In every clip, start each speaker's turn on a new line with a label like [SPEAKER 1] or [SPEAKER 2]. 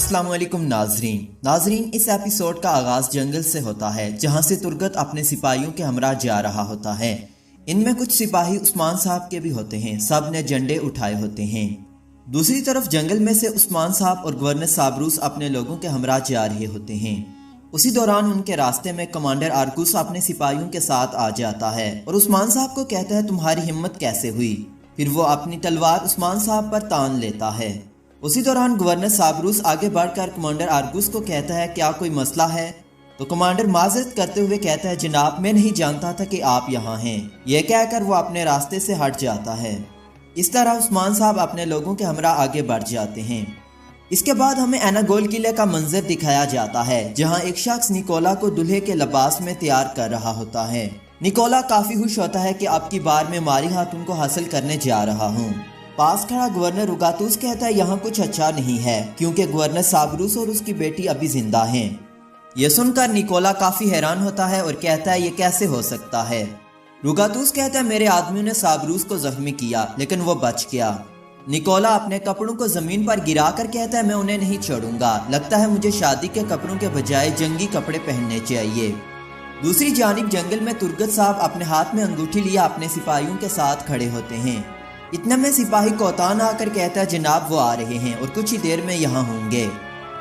[SPEAKER 1] अस्सलाम वालेकुम नाजरीन, इस एपिसोड का आगाज जंगल से होता है जहां से तुर्गत अपने सिपाहियों के हमरा जा रहा होता है। इनमें कुछ सिपाही उस्मान साहब के भी होते हैं, सब ने झंडे उठाए होते हैं। दूसरी तरफ जंगल में से उस्मान साहब और गवर्नर साबरूस अपने लोगों के हमरा जा रहे होते हैं। उसी दौरान उनके रास्ते में कमांडर आरकूस अपने सिपाहियों के साथ आ जाता है और उस्मान साहब को कहता है तुम्हारी हिम्मत कैसे हुई। फिर वो अपनी तलवार उस्मान साहब पर तान लेता है। उसी दौरान गवर्नर साबरूस आगे बढ़कर कमांडर आरकूस को कहता है क्या कोई मसला है। तो कमांडर माजरत करते हुए कहता है जनाब मैं नहीं जानता था कि आप यहाँ हैं। यह कहकर वो अपने रास्ते से हट जाता है। इस तरह उस्मान साहब अपने लोगों के हमरा आगे बढ़ जाते हैं। इसके बाद हमें एनागोल किले का मंजर दिखाया जाता है जहाँ एक शख्स निकोला को दूल्हे के लिबास में तैयार कर रहा होता है। निकोला काफी खुश होता है कि अब की बार मैं मारी हातून को हासिल करने जा रहा हूँ। पास खड़ा गवर्नर रुगातूस कहता है यहाँ कुछ अच्छा नहीं है क्योंकि गवर्नर साबरूस और उसकी बेटी अभी जिंदा हैं। यह सुनकर निकोला काफी हैरान होता है और कहता है ये कैसे हो सकता है। रुगातूस कहता है मेरे आदमियों ने साबरूस को जख्मी किया लेकिन वो बच गया। निकोला अपने कपड़ों को जमीन पर गिरा कर कहता है मैं उन्हें नहीं छोड़ूंगा, लगता है मुझे शादी के कपड़ों के बजाय जंगी कपड़े पहनने चाहिए। दूसरी जानिब जंगल में तुर्गत साहब अपने हाथ में अंगूठी लिए अपने सिपाहियों के साथ खड़े होते हैं। इतने में सिपाही कोतान आकर कहता है जनाब वो आ रहे हैं और कुछ ही देर में यहाँ होंगे।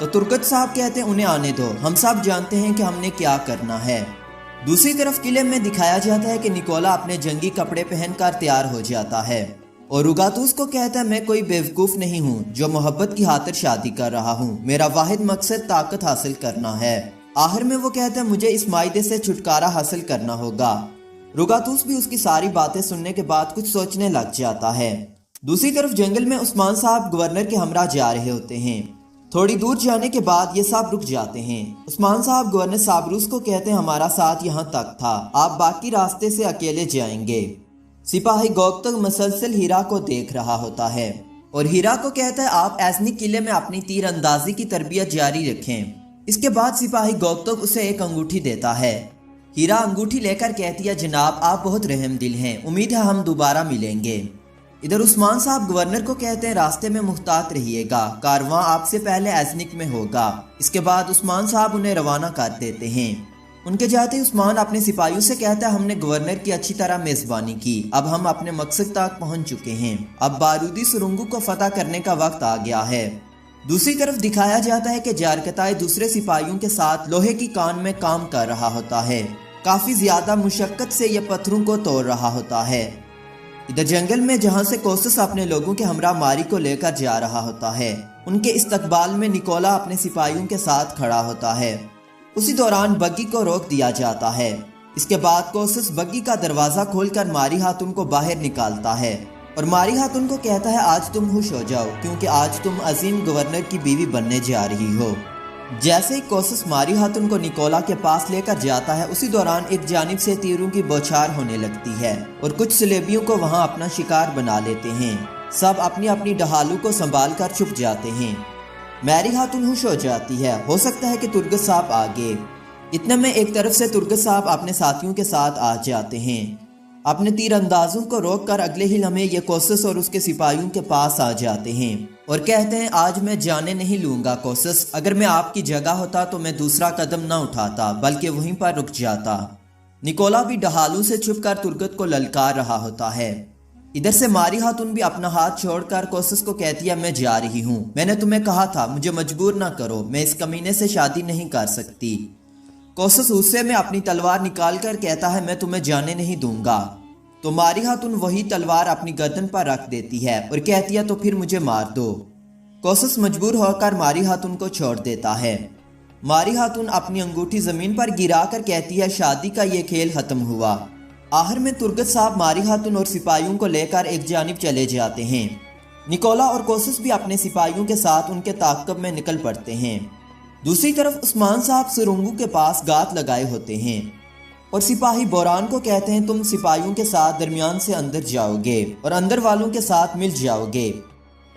[SPEAKER 1] तो तुर्गत साहब कहते हैं उन्हें आने दो, हम सब जानते हैं कि हमने क्या करना है। दूसरी तरफ किले में दिखाया जाता है कि निकोला अपने जंगी कपड़े पहनकर तैयार हो जाता है और रुगातूस को कहता है मैं कोई बेवकूफ नहीं हूँ जो मोहब्बत की खातिर शादी कर रहा हूँ, मेरा वाहिद मकसद ताकत हासिल करना है। आखिर में वो कहता है मुझे इस मायदे से छुटकारा हासिल करना होगा। रुगातूस भी उसकी सारी बातें सुनने के बाद कुछ सोचने लग जाता है। दूसरी तरफ जंगल में उस्मान साहब गवर्नर के हमरा जा रहे होते हैं। थोड़ी दूर जाने के बाद ये सब रुक जाते हैं। उस्मान साहब गवर्नर साबरूस को कहते हैं हमारा साथ यहाँ तक था, आप बाकी रास्ते से अकेले जाएंगे। सिपाही गोप्तक मसलसल हीरा को देख रहा होता है और हीरा को कहता है आप एजनी किले में अपनी तीर अंदाजी की तरबियत जारी रखें। इसके बाद सिपाही गोप्तक उसे एक अंगूठी देता है। हीरा अंगूठी लेकर कहती है जनाब आप बहुत रहम दिल हैं, उम्मीद है हम दोबारा मिलेंगे। इधर उस्मान साहब गवर्नर को कहते हैं रास्ते में मुहतात रहिएगा, कारवां आपसे पहले एजनिक में होगा। इसके बाद उस्मान साहब उन्हें रवाना कर देते हैं। उनके जाते उस्मान अपने सिपाहियों से कहता है हमने गवर्नर की अच्छी तरह मेजबानी की, अब हम अपने मकसद तक पहुंच चुके हैं, अब बारूदी सुरंगों को फतह करने का वक्त आ गया है। दूसरी तरफ दिखाया जाता है कि जारकताई दूसरे सिपाहियों के साथ लोहे की कान में काम कर रहा होता है। काफी ज्यादा मुशक्कत से यह पत्थरों को तोड़ रहा होता है। इधर जंगल में जहां से कोसस अपने लोगों के हमरा मारी को लेकर जा रहा होता है, उनके इस्तकबाल में निकोला अपने सिपाहियों के साथ खड़ा होता है। उसी दौरान बग्गी को रोक दिया जाता है। इसके बाद कोसस बग्गी का दरवाजा खोलकर मारी हातून को बाहर निकालता है और मारी हातून को कहता है आज तुम खुश हो जाओ क्योंकि आज तुम अजीम गवर्नर की बीवी बनने जा रही हो। जैसे ही कोसस मारी हातून को निकोला के पास लेकर जाता है उसी दौरान एक जानिब से तीरों की बौछार होने लगती है और कुछ सलेबियों को वहां अपना शिकार बना लेते हैं। सब अपनी अपनी ढहालू को संभाल कर छुप जाते हैं। मैरी हातून खुश हो जाती है, हो सकता है कि तुर्गत साहब आगे। इतने में एक तरफ से तुर्गत साहब अपने साथियों के साथ आ जाते हैं। अपने तीर अंदाजों को रोककर अगले ही लम्हे ये कोसस और उसके सिपाहियों के पास आ जाते हैं और कहते हैं आज मैं जाने नहीं लूंगा कोसस, अगर मैं आपकी जगह होता तो मैं दूसरा कदम न उठाता बल्कि वहीं पर रुक जाता। निकोला भी ढहालू से छुपकर तुर्गत को ललकार रहा होता है। इधर से मारी हातून भी अपना हाथ छोड़कर कोसस को कहती है मैं जा रही हूँ, मैंने तुम्हें कहा था मुझे मजबूर ना करो, मैं इस कमीने से शादी नहीं कर सकती। कोसस गुस्से में अपनी तलवार निकाल कर कहता है मैं तुम्हें जाने नहीं दूंगा। तो मारी हातून वही तलवार अपनी गर्दन पर रख देती है और कहती है तो फिर मुझे मार दो। कोसस मजबूर होकर मारी हातून को छोड़ देता है। मारी हातून अपनी अंगूठी जमीन पर गिरा कर कहती है शादी का ये खेल खत्म हुआ। आखिर में तुर्गत साहब मारी हातून और सिपाहियों को लेकर एक जानिब चले जाते हैं। निकोला और कोसस भी अपने सिपाहियों के साथ उनके ताक़ब में निकल पड़ते हैं। दूसरी तरफ उस्मान साहब सुरंगों के पास गात लगाए होते हैं और सिपाही बोरान को कहते हैं तुम सिपाहियों के साथ दरमियान से अंदर जाओगे और अंदर वालों के साथ मिल जाओगे।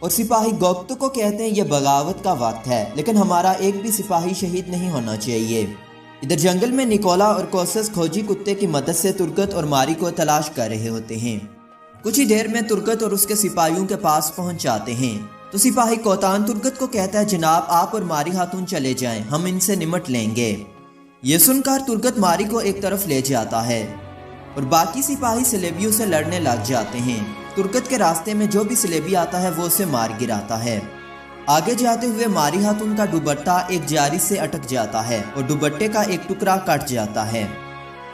[SPEAKER 1] और सिपाही गोप्त को कहते हैं यह बगावत का वक्त है लेकिन हमारा एक भी सिपाही शहीद नहीं होना चाहिए। इधर जंगल में निकोला और कोसस खोजी कुत्ते की मदद से तुर्गत और मारी को तलाश कर रहे होते हैं। कुछ ही देर में तुर्गत और उसके सिपाहियों के पास पहुंच जाते हैं। तो सिपाही कोतान तुर्गत को कहता है, जनाब आप और मारी खातून चले जाएं, हम इनसे निमट लेंगे। ये सुनकर तुर्गत मारी को एक तरफ ले जाता है और बाकी सिपाही सलेबियों से लड़ने लग जाते हैं। तुर्गत के रास्ते में जो भी सलेबी आता है वो उसे मार गिराता है। आगे जाते हुए मारी खातून का दुपट्टा एक जारी से अटक जाता है और दुपट्टे का एक टुकड़ा कट जाता है।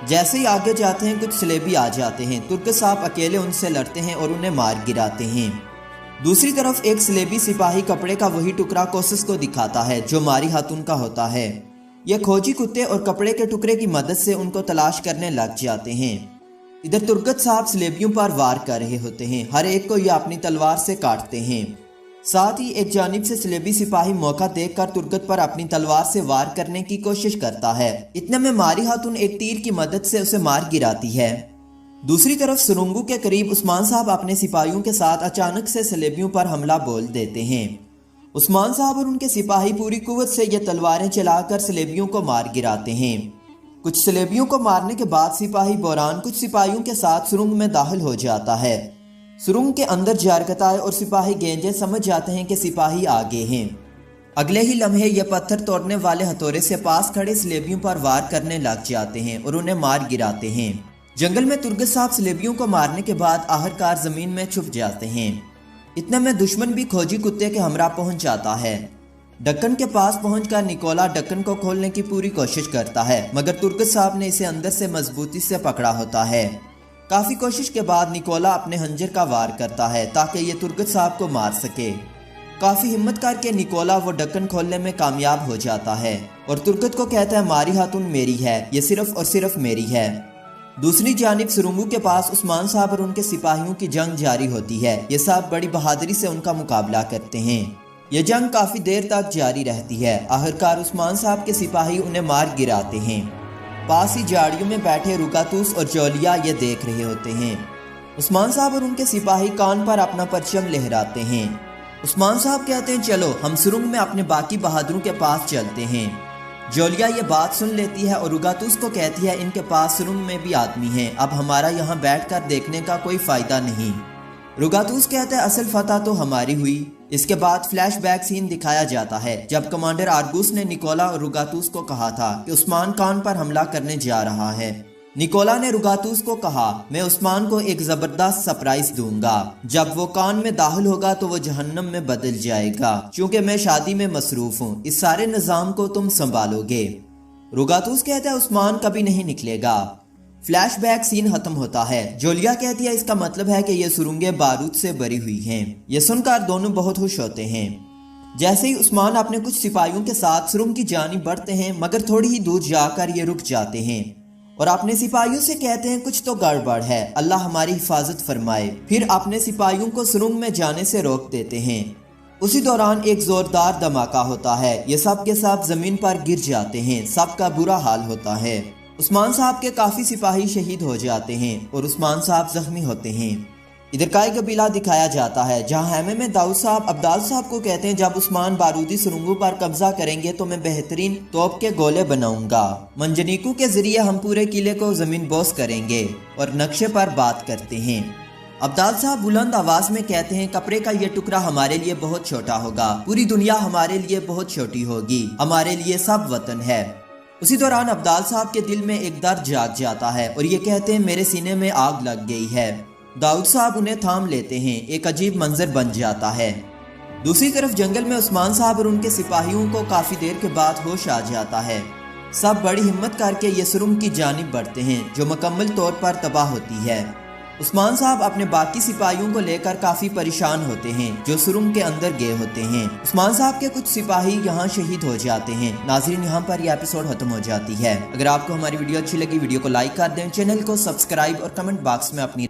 [SPEAKER 1] जैसे ही आगे जाते हैं कुछ सलेबी आ जाते हैं। तुर्गत साहब अकेले उनसे लड़ते हैं और उन्हें मार गिराते हैं। दूसरी तरफ एक सलेबी सिपाही कपड़े का वही टुकड़ा कोशिश को दिखाता है जो मारी खातून का होता है। यह खोजी कुत्ते और कपड़े के टुकड़े की मदद से उनको तलाश करने लग जाते हैं। इधर तुर्गत साहब सलेबियों पर वार कर रहे होते हैं। हर एक को यह अपनी तलवार से काटते हैं। साथ ही एक जानिब से सलेबी सिपाही मौका देखकर तुर्गत पर अपनी तलवार से वार करने की कोशिश करता है। इतने में मारी खातून एक तीर की मदद से उसे मार गिराती है। दूसरी तरफ सुरंगू के करीब उस्मान साहब अपने सिपाहियों के साथ अचानक से सलेबियों पर हमला बोल देते हैं। उस्मान साहब और उनके सिपाही पूरी कुव्वत से ये तलवारें चलाकर सलेबियों को मार गिराते हैं। कुछ सलेबियों को मारने के बाद सिपाही बोरान कुछ सिपाहियों के साथ सुरंग में दाखिल हो जाता है। सुरंग के अंदर जारकताए और सिपाही गेंजे समझ जाते हैं कि सिपाही आगे हैं। अगले ही लम्हे ये पत्थर तोड़ने वाले हथौड़े से पास खड़े सलेबियों पर वार करने लग जाते हैं और उन्हें मार गिराते हैं। जंगल में तुर्गत साहब सलेबियों को मारने के बाद आखिरकार जमीन में छुप जाते हैं। इतने में दुश्मन भी खोजी कुत्ते के हमरा पहुंच जाता है। ढक्कन के पास पहुंचकर निकोला ढक्कन को खोलने की पूरी कोशिश करता है, मगर तुर्गत साहब ने इसे अंदर से मजबूती से पकड़ा होता है। काफी कोशिश के बाद निकोला अपने हंजर का वार करता है ताकि ये तुर्गत साहब को मार सके। काफी हिम्मत करके निकोला वो ढक्कन खोलने में कामयाब हो जाता है और तुर्गत को कहता है, मारी खातून मेरी है, ये सिर्फ और सिर्फ मेरी है। दूसरी जानिब सुरंगू के पास उस्मान साहब और उनके सिपाहियों की जंग जारी होती है। ये सब बड़ी बहादुरी से उनका मुकाबला करते हैं। ये जंग काफी देर तक जारी रहती है। आखिरकार उस्मान साहब के सिपाही उन्हें मार गिराते हैं। पास ही झाड़ियों में बैठे रुकातूस और जोलिया ये देख रहे होते हैं। उस्मान साहब और उनके सिपाही कान पर अपना परचम लहराते हैं। उस्मान साहब कहते हैं, चलो हम सुरंग में अपने बाकी बहादुरों के पास चलते हैं। जोलिया ये बात सुन लेती है और रुगातूस को कहती है, इनके पास सुरंग में भी आदमी हैं, अब हमारा यहाँ बैठकर देखने का कोई फायदा नहीं। रुगातूस कहता है, असल फतह तो हमारी हुई। इसके बाद फ्लैशबैक सीन दिखाया जाता है जब कमांडर आर्गूस ने निकोला और रुगातूस को कहा था कि उस्मान खान पर हमला करने जा रहा है। निकोला ने रुगातूस को कहा, मैं उस्मान को एक जबरदस्त सरप्राइज दूंगा। जब वो कान में दाखिल होगा तो वो जहन्नम में बदल जाएगा, क्योंकि मैं शादी में मसरूफ हूँ। इस सारे निजाम को तुम संभालोगे। रुगातूस कहता है, उस्मान कभी नहीं निकलेगा। फ्लैशबैक सीन खत्म होता है। जोलिया कहती है, इसका मतलब है कि ये सुरंगें बारूद से भरी हुई हैं। ये सुनकर दोनों बहुत खुश होते हैं। जैसे ही उस्मान अपने कुछ सिपाहियों के साथ सुरंग की जानिब बढ़ते हैं, मगर थोड़ी ही दूर जाकर ये रुक जाते हैं और अपने सिपाहियों से कहते हैं, कुछ तो गड़बड़ है, अल्लाह हमारी हिफाजत फरमाए। फिर अपने सिपाहियों को सुरंग में जाने से रोक देते हैं। उसी दौरान एक जोरदार धमाका होता है। ये सब के सब जमीन पर गिर जाते हैं। सबका बुरा हाल होता है। उस्मान साहब के काफी सिपाही शहीद हो जाते हैं और उस्मान साहब जख्मी होते हैं। इधर का कबीला दिखाया जाता है जहां हैमे में दाऊद साहब अब्दाल साहब को कहते हैं, जब उस्मान बारूदी सुरंगों पर कब्जा करेंगे तो मैं बेहतरीन तोप के गोले बनाऊंगा। मंजनीकू के जरिए हम पूरे किले को जमीन बोस करेंगे और नक्शे पर बात करते हैं। अब्दाल साहब बुलंद आवाज में कहते हैं, कपड़े का ये टुकड़ा हमारे लिए बहुत छोटा होगा, पूरी दुनिया हमारे लिए बहुत छोटी होगी, हमारे लिए सब वतन है। उसी दौरान अब्दाल साहब के दिल में एक दर्द जाग जाता है और ये कहते हैं, मेरे सीने में आग लग गई है। दाऊद साहब उन्हें थाम लेते हैं। एक अजीब मंजर बन जाता है। दूसरी तरफ जंगल में उस्मान साहब और उनके सिपाहियों को काफी देर के बाद होश आ जाता है। सब बड़ी हिम्मत करके ये सुरंग की जानिब बढ़ते हैं जो मुकम्मल तौर पर तबाह होती है। उस्मान साहब अपने बाकी सिपाहियों को लेकर काफी परेशान होते हैं जो सुरंग के अंदर गए होते हैं। उस्मान साहब के कुछ सिपाही यहाँ शहीद हो जाते हैं। नाज़रीन, यहाँ पर यह एपिसोड खत्म हो जाती है। अगर आपको हमारी वीडियो अच्छी लगी, वीडियो को लाइक कर दें, चैनल को सब्सक्राइब और कमेंट बॉक्स में अपनी